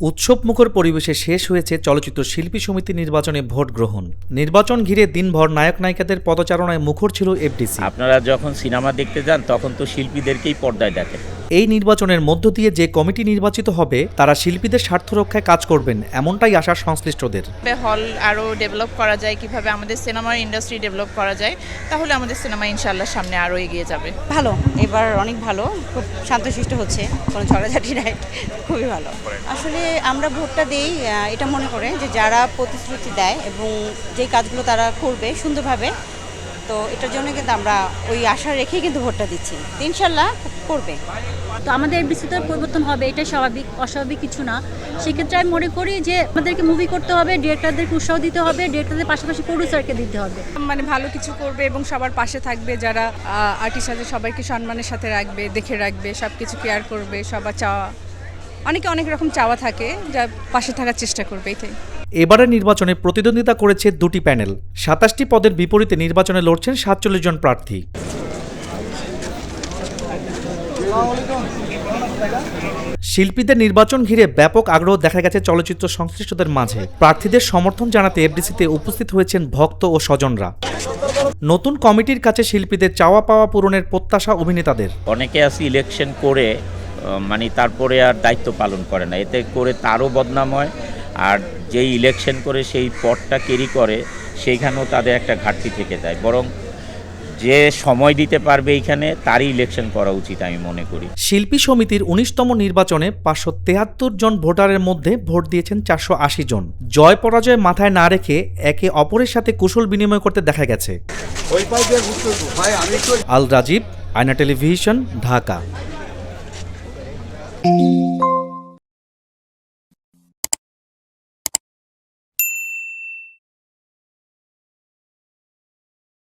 উৎসবমুখর পরিবেশে শেষ হয়েছে চলচ্চিত্র শিল্পী সমিতি নির্বাচনে ভোট গ্রহণ। নির্বাচন ঘিরে দিনভর নায়ক নায়িকাদের পদচারণায় মুখর ছিল এফডিসি। আপনারা যখন সিনেমা দেখতে যান তখন তো শিল্পীদেরকেই পর্দায় দেখেন। এই নির্বাচনের মধ্য দিয়ে যে কমিটি নির্বাচিত হবে তারা শিল্পীদের স্বার্থ রক্ষায় কাজ করবেন, এমনটাই আশা সংশ্লিষ্টদের। হল আরও ডেভেলপ করা যায়, কিভাবে আমাদের সিনেমার ইন্ডাস্ট্রি ডেভেলপ করা যায়, তাহলে আমাদের সিনেমা ইনশাআল্লাহ সামনে আরও এগিয়ে যাবে। ভালো, এবার অনেক ভালো, খুব শান্তশিষ্ট হচ্ছে, কোনো ঝড়াঝাটি নাই, খুবই ভালো। আসলে আমরা ভোটটা দেই এটা মনে করে যে যারা প্রতিশ্রুতি দেয় এবং যে কাজগুলো তারা করবে সুন্দরভাবে, তো এটার জন্য কিন্তু আমরা ওই আশা রেখেই কিন্তু ভোটটা দিচ্ছি, ইনশাল্লাহ করবে। তো আমাদের এফডিসিতে পরিবর্তন হবে, এটা স্বাভাবিক, অস্বাভাবিক কিছু না। সেক্ষেত্রে আমি মনে করি যে আমাদেরকে মুভি করতে হবে, ডিরেক্টরদেরকে উৎসাহ দিতে হবে, ডিরেক্টরদের পাশাপাশি প্রডিউসারকে দিতে হবে। মানে ভালো কিছু করবে এবং সবার পাশে থাকবে, যারা আর্টিস্ট আছে সবাইকে সম্মানের সাথে রাখবে, দেখে রাখবে, সব কিছু কেয়ার করবে। সবার চাওয়া, অনেকে অনেক রকম চাওয়া থাকে, যা পাশে থাকার চেষ্টা করবে। এটাই। এবারের নির্বাচনে প্রতিদ্বন্দ্বিতা করেছে দুটি প্যানেল। ২৭টি পদের বিপরীতে নির্বাচনে লড়ছেন ৪৭ জন প্রার্থী। শিল্পীদের নির্বাচন ঘিরে ব্যাপক আগ্রহ দেখা গেছে চলচ্চিত্র সংশ্লিষ্টদের মাঝে। প্রার্থীদের সমর্থন জানাতে এফডিসিতে উপস্থিত হয়েছেন ভক্ত ও স্বজনরা। নতুন কমিটির কাছে শিল্পীদের চাওয়া পাওয়া পূরণের প্রত্যাশা অভিনেতাদের। অনেকে আছে ইলেকশন করে মানে তারপরে আর দায়িত্ব পালন করে না, এতে করে তারও বদনাম হয়। আর যেই ইলেকশন করে সেই পদটা ক্যারি করে সেইখানেও তাদের একটা ঘাটতি থেকে যায়। বরং যে সময় দিতে পারবে এইখানে তারই ইলেকশন করা উচিত আমি মনে করি। শিল্পী সমিতির ১৯তম নির্বাচনে ৫৭৩ জন ভোটারের মধ্যে ভোট দিয়েছেন ৪৮০ জন। জয় পরাজয় মাথায় না রেখে একে অপরের সাথে কুশল বিনিময় করতে দেখা গেছে। আল রাজীব, আয়না টেলিভিশন, ঢাকা।